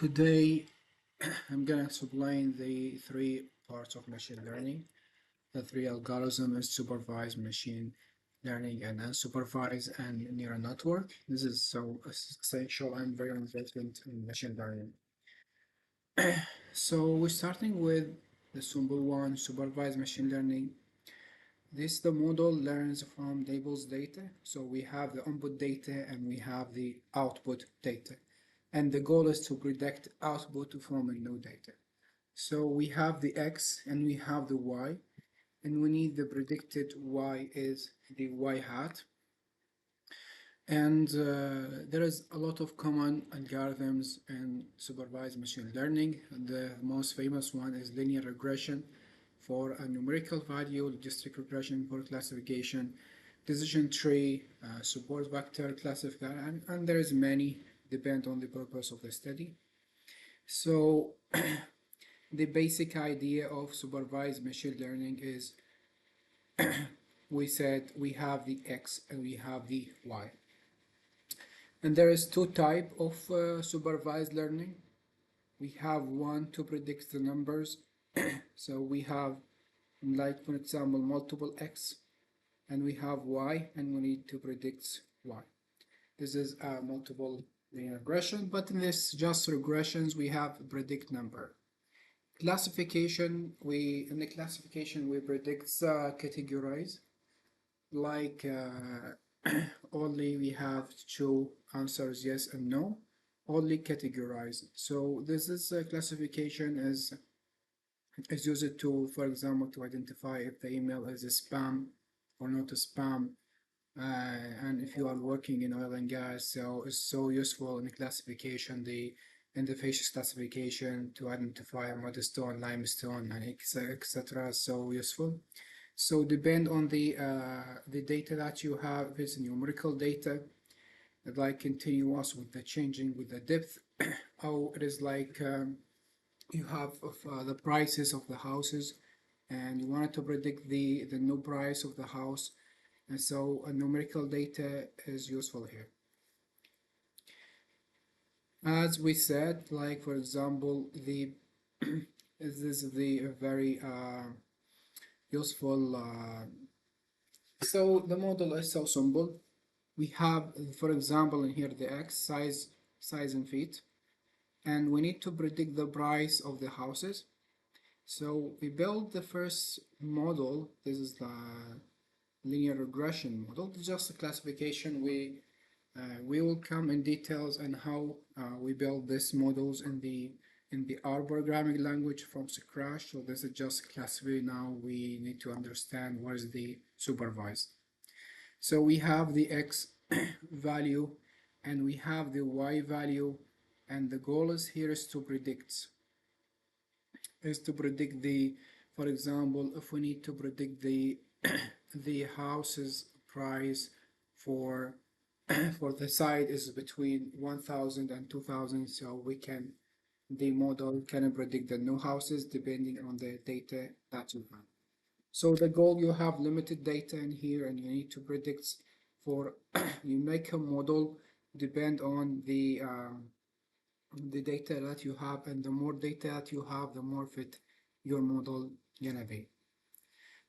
Today I'm gonna explain the three parts of machine learning. The three algorithms is supervised machine learning and unsupervised and neural network. This is so essential and very important in machine learning. So we're starting with the simple one, supervised machine learning. This the model learns from labels data. So we have the input data and we have the output data. And the goal is to predict output from a new data. So we have the X and we have the Y, and we need the predicted Y is the Y hat. And there is a lot of common algorithms in supervised machine learning. The most famous one is linear regression for a numerical value, logistic regression for classification, decision tree, support vector classifier, and there is many, depend on the purpose of the study. So the basic idea of supervised machine learning is we said we have the X and we have the Y. And there is two type of supervised learning. We have one to predict the numbers. So we have, like for example, multiple X, and we have Y, and we need to predict Y. This is a multiple linear regression, but in this just regressions we have predict number. Classification, in the classification we predict categorize, like only we have two answers, yes and no, only categorize. So this is classification is used to, for example, to identify if the email is a spam or not a spam. And if you are working in oil and gas, so it's so useful in the classification, in the facial classification to identify mudstone, limestone, and etc. So useful. So depend on the data that you have. If it's numerical data, like continuous with the changing with the depth, or it is like you have the prices of the houses, and you wanted to predict the new price of the house. And so numerical data is useful here. As we said, like for example, this is the very useful. So the model is so simple. We have, for example, in here the X size in feet, and we need to predict the price of the houses. So we build the first model. This is the linear regression model. It's just a classification. We will come in details on how we build these models in the R programming language from scratch. So this is just classify. Now we need to understand what is the supervised. So we have the X value and we have the Y value, and the goal is here is to predict the, for example, if we need to predict the the house's price for for the site is between 1,000 and 2,000, so the model can predict the new houses depending on the data that you have. So the goal, you have limited data in here and you need to predict for you make a model depend on the data that you have, and the more data that you have, the more fit your model gonna be.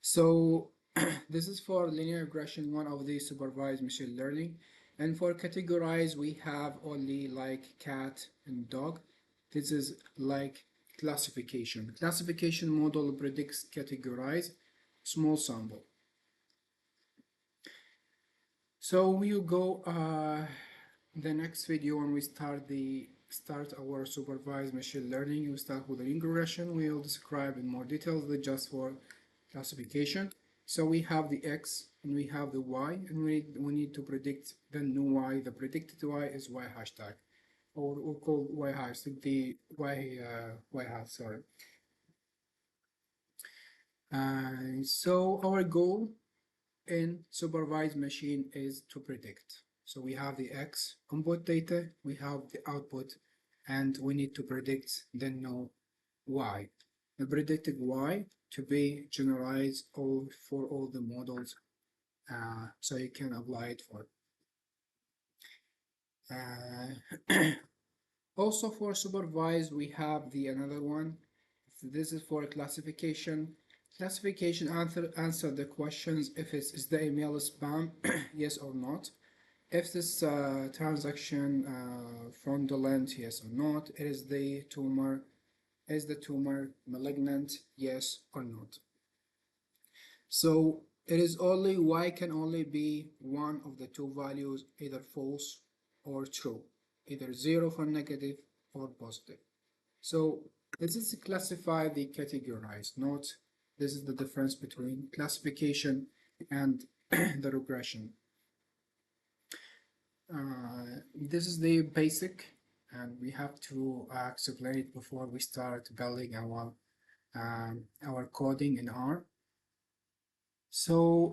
So this is for linear regression, one of the supervised machine learning. And for categorize, we have only like cat and dog. This is like classification. Classification model predicts categorize, small sample. So we'll go the next video when we start our supervised machine learning. We start with the linear regression. We'll describe in more details the just for classification. So we have the X and we have the Y, and we need to predict the new Y. The predicted Y is Y hashtag, or we'll call Y hashtag the Y hat, sorry. So our goal in supervised machine is to predict. So we have the X input data, we have the output, and we need to predict the new Y. The predicted Y to be generalized for all the models, so you can apply it for. Also for supervised, we have the another one. This is for classification. Classification answer the questions if is the email spam, yes or not. If this transaction fraudulent, yes or not. Is the tumor malignant, yes or not. So it is only y can only be one of the two values, either false or true, either zero for negative or positive. So this is classify the categorized, not this is the difference between classification and the regression. This is the basic, and we have to explain it before we start building our coding in R. So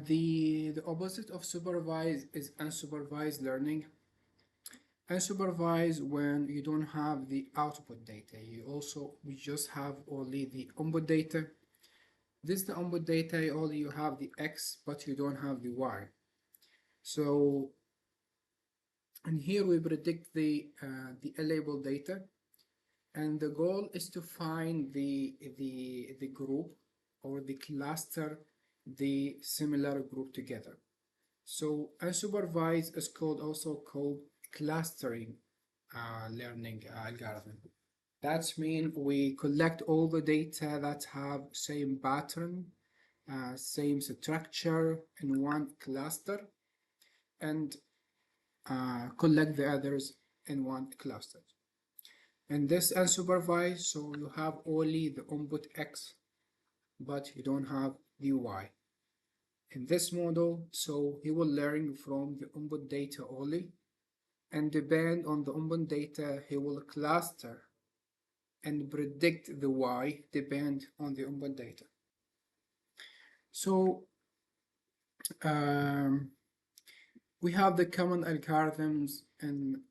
the opposite of supervised is unsupervised learning. Unsupervised when you don't have the output data. We just have only the input data. This is the input data, only you have the X, but you don't have the Y. So and here we predict the unlabeled data, and the goal is to find the group or the cluster, the similar group together. So unsupervised is also called clustering learning algorithm. That means we collect all the data that have same pattern, same structure in one cluster, and collect the others in one cluster. And this unsupervised, so you have only the input X, but you don't have the Y. In this model, so he will learn from the input data only, and depend on the input data, he will cluster and predict the Y depend on the input data. So we have the common algorithms in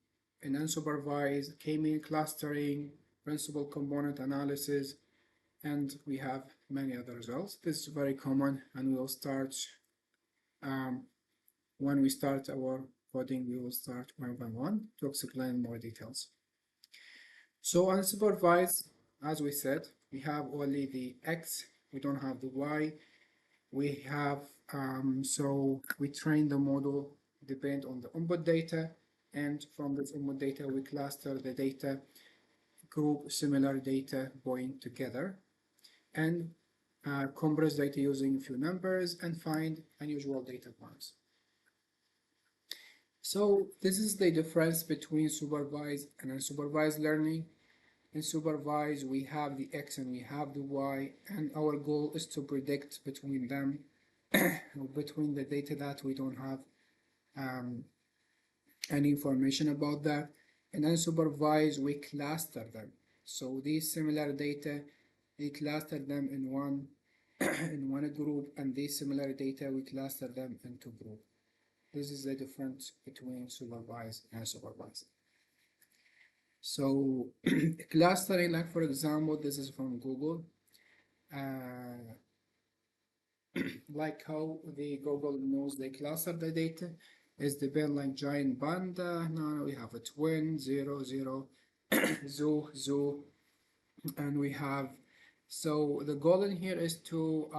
unsupervised, k-mean clustering, principal component analysis, and we have many other results. This is very common, and we'll start when we start our coding, we will start one by one to explain more details. So unsupervised, as we said, we have only the X, we don't have the Y. We have, so we train the model depend on the input data, and from this input data, we cluster the data, group similar data going together, and compress data using a few numbers and find unusual data points. So this is the difference between supervised and unsupervised learning. In supervised, we have the X and we have the Y, and our goal is to predict between them, between the data that we don't have any information about that. And unsupervised, we cluster them. So these similar data, we cluster them in one in one group, and these similar data, we cluster them into group. This is the difference between supervised and unsupervised. So clustering, like for example, this is from Google, like how the Google knows they cluster the data is depend like giant panda. Now we have a twin, 0, 0, zoo, zoo, and we have, so the goal in here is to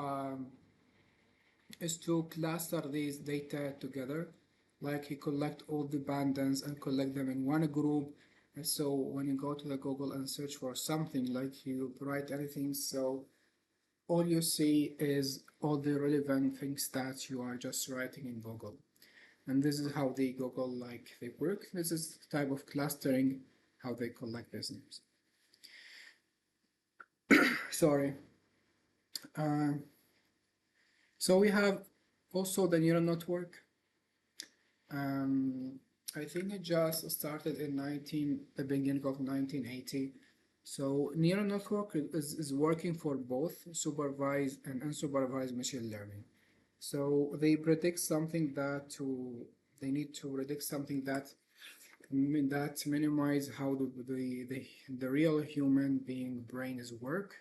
cluster these data together, like you collect all the pandas and collect them in one group. And so when you go to the Google and search for something, like you write anything, so all you see is all the relevant things that you are just writing in Google. And this is how the Google, like, they work. This is the type of clustering, how they collect these names. Sorry. So we have also the neural network. I think it just started in the beginning of 1980. So neural network is working for both supervised and unsupervised machine learning. So they predict something they need to predict something that minimize how the real human being brain is work.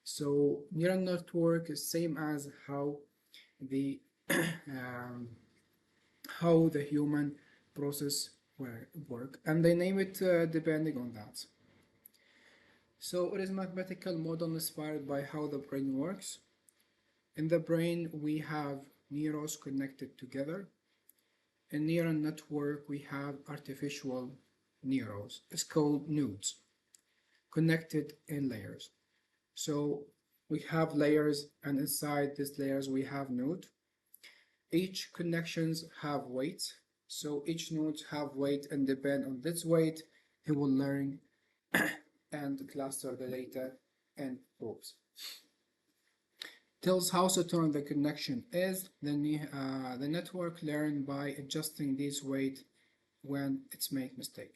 So neural network is same as how the how the human process work, and they name it depending on that. So it is a mathematical model inspired by how the brain works. In the brain, we have neurons connected together. In neural network, we have artificial neurons. It's called nodes, connected in layers. So we have layers, and inside these layers, we have node. Each connections have weight. So each nodes have weight, and depend on this weight, it will learn and cluster the data in groups. Tells how strong the connection is. Then the network learn by adjusting this weight when it's make mistake.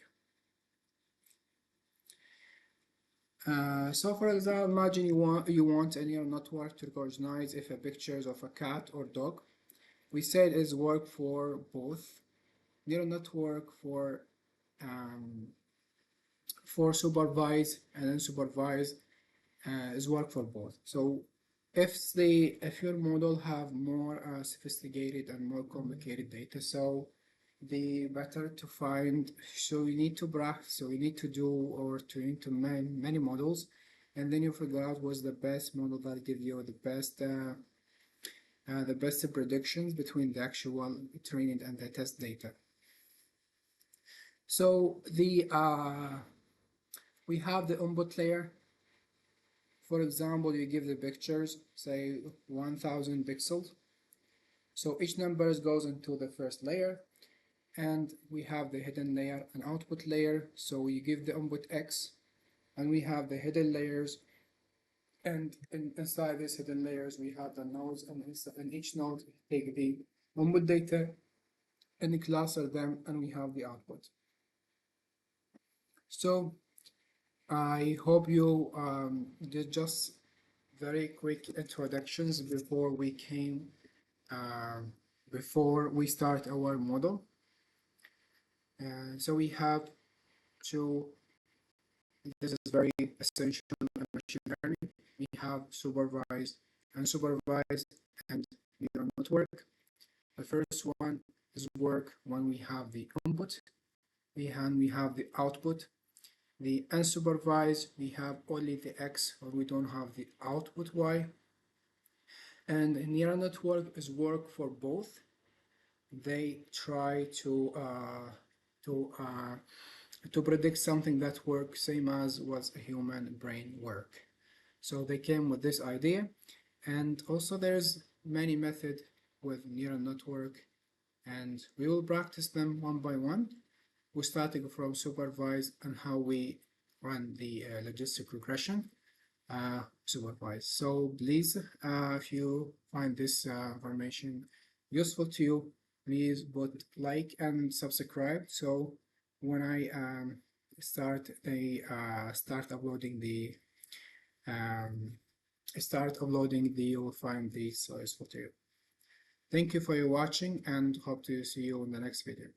So for example, imagine you want a neural network to recognize if a pictures of a cat or dog. We said is work for both. Neural network for supervised and unsupervised is work for both. So if your model have more sophisticated and more complicated data, so the better to find. So you need to practice. So you need to do or to need to many models, and then you figure out what's the best model that give you the best predictions between the actual training and the test data. So we have the input layer. For example, you give the pictures, say 1000 pixels. So each number goes into the first layer, and we have the hidden layer and output layer. So you give the input X, and we have the hidden layers, and inside these hidden layers we have the nodes, and in each node take the input data and cluster them, and we have the output. So I hope you did just very quick introductions before we start our model. So we have to, this is very essential in machine learning. We have supervised, unsupervised, and neural network. The first one is work when we have the input, we have the output. The unsupervised, we have only the X, or we don't have the output Y. And the neural network is work for both. They try to predict something that works same as was a human brain work. So they came with this idea, and also there's many methods with neural network, and we will practice them one by one. We're starting from supervised and how we run the logistic regression supervised. So please, if you find this information useful to you, please put like and subscribe. So when I start uploading the you will find these useful to you. Thank you for your watching, and hope to see you in the next video.